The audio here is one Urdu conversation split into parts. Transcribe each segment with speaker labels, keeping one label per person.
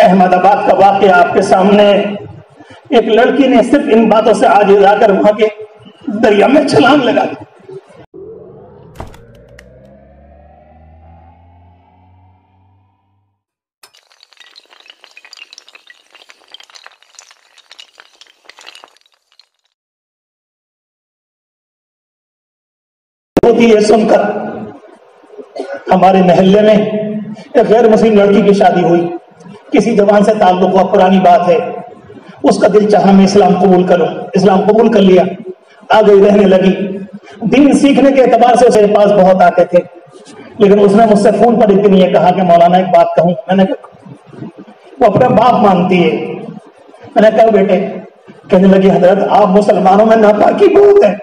Speaker 1: احمد آباد کا واقعہ آپ کے سامنے، ایک لڑکی نے صرف ان باتوں سے آج جا کر وہاں کے دریا میں چھلانگ لگا دی۔ یہ سن کر ہمارے محلے میں ایک غیر مسلم لڑکی کی شادی ہوئی، کسی جوان سے تعلق ہوا، پرانی بات ہے، اس کا دل چاہا میں اسلام قبول کروں، اسلام قبول کر لیا، آ گئی، رہنے لگی۔ دین سیکھنے کے اعتبار سے اسے پاس بہت آتے تھے، لیکن اس نے مجھ سے فون پر ایک دن یہ کہا کہ مولانا ایک بات کہوں۔ میں نے کہا وہ اپنا باپ مانتی ہے۔ میں نے کہا بیٹے؟ کہنے لگی حضرت آپ مسلمانوں میں ناپاکی بہت ہے۔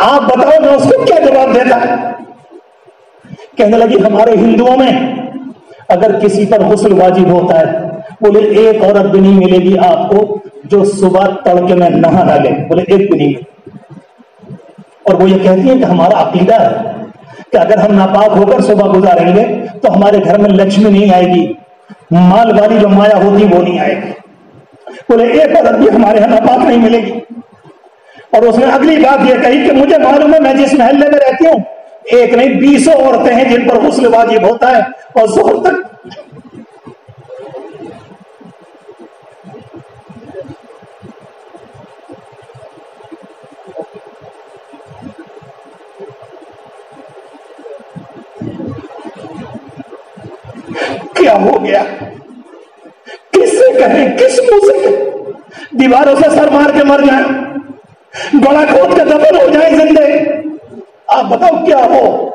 Speaker 1: آپ بتاؤ میں اس کو کیا جواب دیتا؟ کہنے لگی ہمارے ہندوؤں میں اگر کسی پر غسل واجب ہوتا ہے، بولے ایک عورت بھی نہیں ملے گی آپ کو جو صبح تڑکے میں نہا ڈالے، بولے ایک بھی نہیں ملے۔ اور وہ یہ کہتی ہے کہ ہمارا عقیدہ ہے کہ اگر ہم ناپاک ہو کر صبح گزاریں گے تو ہمارے گھر میں لکشمی نہیں آئے گی، مال والی جو مایا ہوتی وہ نہیں آئے گی۔ بولے ایک عورت بھی ہمارے یہاں ناپاک نہیں ملے گی۔ اور اس نے اگلی بات یہ کہی کہ مجھے معلوم ہے میں جس محلے میں رہتی ہوں ایک نہیں 20 عورتیں ہیں جن پر غسل واجب ہوتا ہے اور ظہر تک۔ کیا ہو گیا؟ کس سے کہیں، کس منہ سے کہیں؟ دیواروں سے سر مار کے مر جائیں، گڑا کھود کے دفن ہو جائیں زندے، آپ بتاؤ کیا ہو؟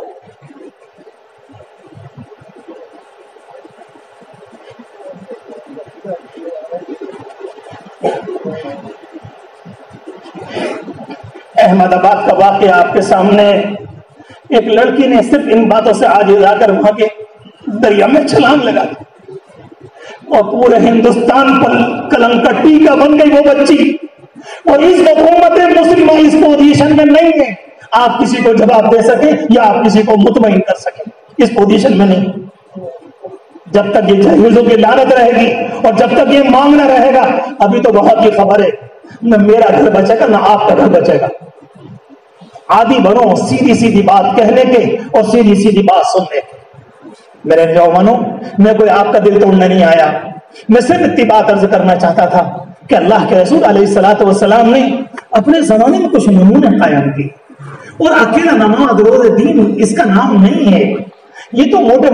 Speaker 1: احمد آباد کا واقعہ آپ کے سامنے، ایک لڑکی نے صرف ان باتوں سے آج جا کر وہاں کے دریا میں چھلانگ لگا دی اور پورے ہندوستان پر قلم کا ٹیکا بن گئی وہ بچی۔ اور اس وقت امت مسلمہ اس پوزیشن میں نہیں ہے آپ کسی کو جواب دے سکیں یا آپ کسی کو مطمئن کر سکیں، اس پوزیشن میں نہیں۔ جب تک یہ جہیزوں کی لعنت رہے گی اور جب تک یہ مانگنا رہے گا، ابھی تو بہت کی خبر ہے، نہ میرا گھر بچے گا نہ آپ کا گھر بچے گا۔ عادی بنو سیدھی سیدھی بات کہنے کے اور سیدھی سیدھی بات سننے کے۔ میرے نوجوانوں، میں کوئی آپ کا دل توڑنے نہیں آیا، میں صرف اتباع عرض کرنا چاہتا تھا کہ اللہ کے رسول علیہ الصلوۃ والسلام نے اپنے زمانے میں کچھ نمونے قائم کیے، اور اکیلا نماز روزہ دین اس کا نام نہیں ہے، یہ تو موٹے